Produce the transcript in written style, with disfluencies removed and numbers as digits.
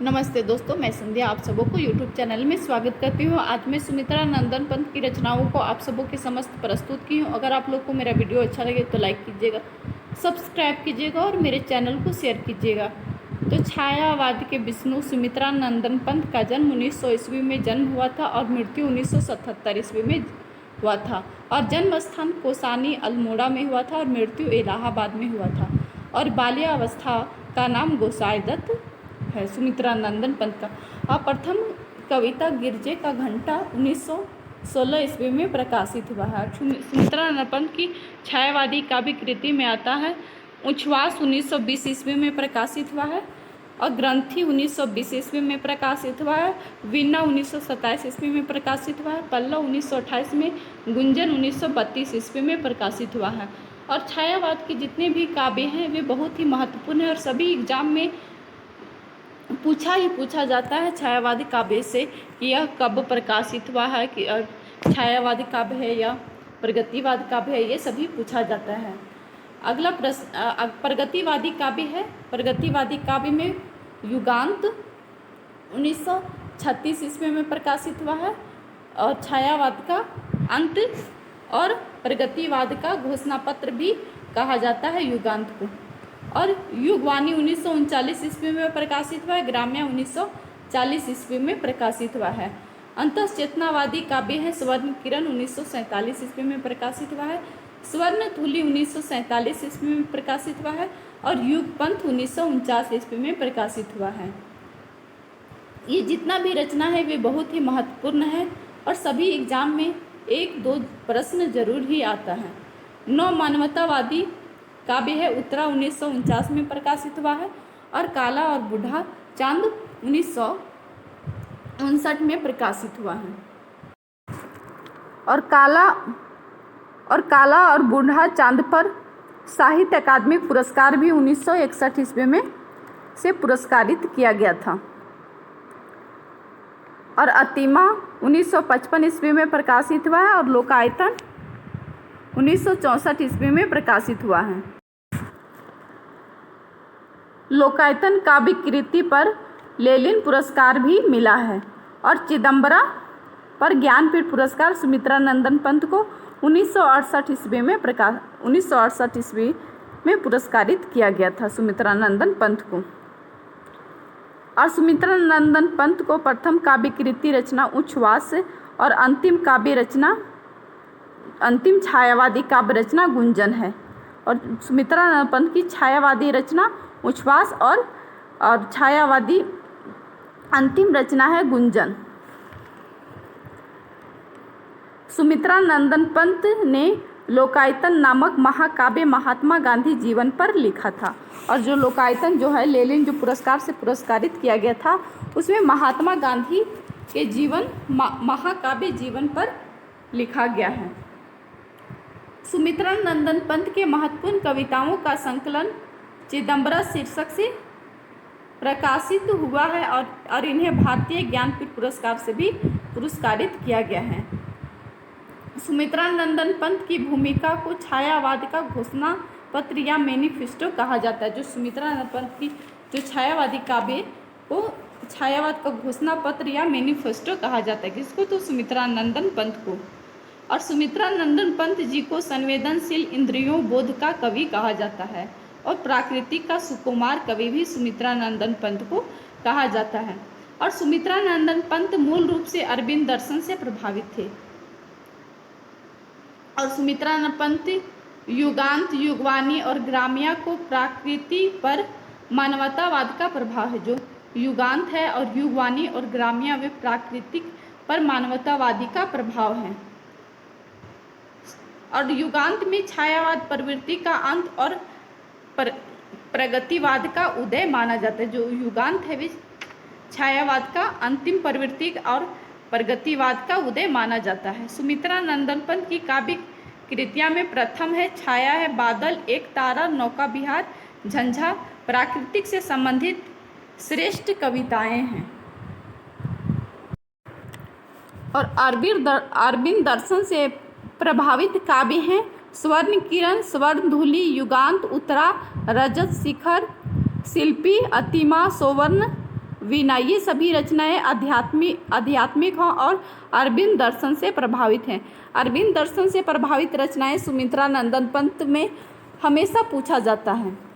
नमस्ते दोस्तों, मैं संध्या आप सबों को यूट्यूब चैनल में स्वागत करती हूँ। आज मैं सुमित्रा नंदन पंत की रचनाओं को आप सबों के समस्त प्रस्तुत की हूँ। अगर आप लोग को मेरा वीडियो अच्छा लगे तो लाइक कीजिएगा, सब्सक्राइब कीजिएगा और मेरे चैनल को शेयर कीजिएगा। तो छायावाद के विष्णु सुमित्रा नंदन पंत का जन्म 1900 ईस्वी में जन्म हुआ था और मृत्यु 1977 ईस्वी में हुआ था। और जन्म स्थान कोसानी अल्मोड़ा में हुआ था और मृत्यु इलाहाबाद में हुआ था। और बाल्यावस्था का नाम गोसाई दत्त है सुमित्रा नंदन पंत का। और प्रथम कविता गिरजे का घंटा 1916 ईस्वी में प्रकाशित हुआ है। सुमित्रा नंदन पंत की छायावादी काव्य कृति में आता है उच्छ्वास 1920 ईस्वी में प्रकाशित हुआ है और ग्रंथि 1920 ईस्वी में प्रकाशित हुआ है। वीणा 1927 ईस्वी में प्रकाशित हुआ है। पल्लव 1928 में, गुंजन 1932 ईस्वी में प्रकाशित हुआ है। और छायावाद के जितने भी काव्य हैं वे बहुत ही महत्वपूर्ण हैं और सभी एग्जाम में पूछा जाता है छायावादी काव्य से कि यह कब प्रकाशित हुआ है, कि छायावादी काव्य है या प्रगतिवाद काव्य है, ये सभी पूछा जाता है। अगला प्रश्न प्रगतिवादी काव्य है। प्रगतिवादी काव्य में युगांत 1936 ईस्वी में प्रकाशित हुआ है और छायावाद का अंत और प्रगतिवाद का घोषणा पत्र भी कहा जाता है युगांत को। और युगवाणी 1939 ईस्वी में प्रकाशित हुआ है। ग्राम्य 1940 ईस्वी में प्रकाशित हुआ है। अंतश्चेतनावादी काव्य है स्वर्ण किरण 1947 ईस्वी में प्रकाशित हुआ है। स्वर्ण तुली 1947 ईस्वी में प्रकाशित हुआ है और युगपंथ 1949 ईस्वी में प्रकाशित हुआ है। ये जितना भी रचना है वे बहुत ही महत्वपूर्ण है और सभी एग्जाम में एक दो प्रश्न जरूर ही आता है। नव मानवतावादी काव्य है उत्तरा 1949 में प्रकाशित हुआ है और काला और बूढ़ा चांद 1959 में प्रकाशित हुआ है। और काला और बूढ़ा चांद पर साहित्य अकादमी पुरस्कार भी 1961 ईस्वी में से पुरस्कारित किया गया था। और अतिमा 1955 ईस्वी में प्रकाशित हुआ है और लोकायतन 1964 ईस्वी में प्रकाशित हुआ है। लोकायतन काव्य कृति पर लेनिन पुरस्कार भी मिला है और चिदम्बरा पर ज्ञानपीठ पुरस्कार सुमित्रा नंदन पंत को 1968 ईस्वी में पुरस्कारित किया गया था सुमित्रा नंदन पंत को। और सुमित्रा नंदन पंत को प्रथम काव्य कृति रचना उच्छ्वास और अंतिम छायावादी काव्य रचना गुंजन है। और सुमित्रा नंदन पंत की छायावादी रचना उच्छ्वास और छायावादी अंतिम रचना है गुंजन। सुमित्रा नंदन पंत ने लोकायतन नामक महाकाव्य महात्मा गांधी जीवन पर लिखा था। और जो लोकायतन जो है लेनिन जो पुरस्कार से पुरस्कारित किया गया था उसमें महात्मा गांधी के जीवन महाकाव्य जीवन पर लिखा गया है। सुमित्रा नंदन पंत के महत्वपूर्ण कविताओं का संकलन चिदम्बरा शीर्षक से प्रकाशित हुआ है और इन्हें भारतीय ज्ञानपीठ पुरस्कार से भी पुरस्कारित किया गया है। सुमित्रा नंदन पंत की भूमिका को छायावाद का घोषणा पत्र या मैनिफेस्टो कहा जाता है। जो सुमित्रा नंदन पंत की जो छायावादी काव्य को छायावाद का घोषणा पत्र या मैनिफेस्टो कहा जाता है। किसको? तो सुमित्रा नंदन पंत को। और सुमित्रा नंदन पंत जी को संवेदनशील इंद्रियों बोध का कवि कहा जाता है और प्राकृतिक का सुकुमार कवि भी सुमित्रा नंदन पंत को कहा जाता है। और सुमित्रा नंदन पंत मूल रूप से अरविंद दर्शन से प्रभावित थे। और सुमित्रा नंदन पंत युगांत, युगवाणी और ग्राम्या को प्रकृति पर मानवतावाद का प्रभाव है। जो युगांत है और युगवाणी और ग्राम्या वे प्राकृतिक पर मानवतावादी का प्रभाव है। और युगांत में छायावाद प्रवृत्ति का अंत और प्रगतिवाद का उदय माना जाता है। जो युगांत है वे छायावाद का अंतिम प्रवृत्ति और प्रगतिवाद का उदय माना जाता है। सुमित्रा नंदन पंत की काव्य कृतियां में प्रथम है छाया है, बादल, एक तारा, नौका विहार, झंझा प्राकृतिक से संबंधित श्रेष्ठ कविताएं हैं। और अरविंद दर्शन से प्रभावित काव्य हैं स्वर्ण किरण, स्वर्ण धूलि, युगांत, उत्तरा, रजत शिखर, शिल्पी, अतिमा, सौवर्ण, वीणा, ये सभी रचनाएं आध्यात्मिक हैं और अरविंद दर्शन से प्रभावित हैं। अरविंद दर्शन से प्रभावित रचनाएं सुमित्रा नंदन पंत में हमेशा पूछा जाता है।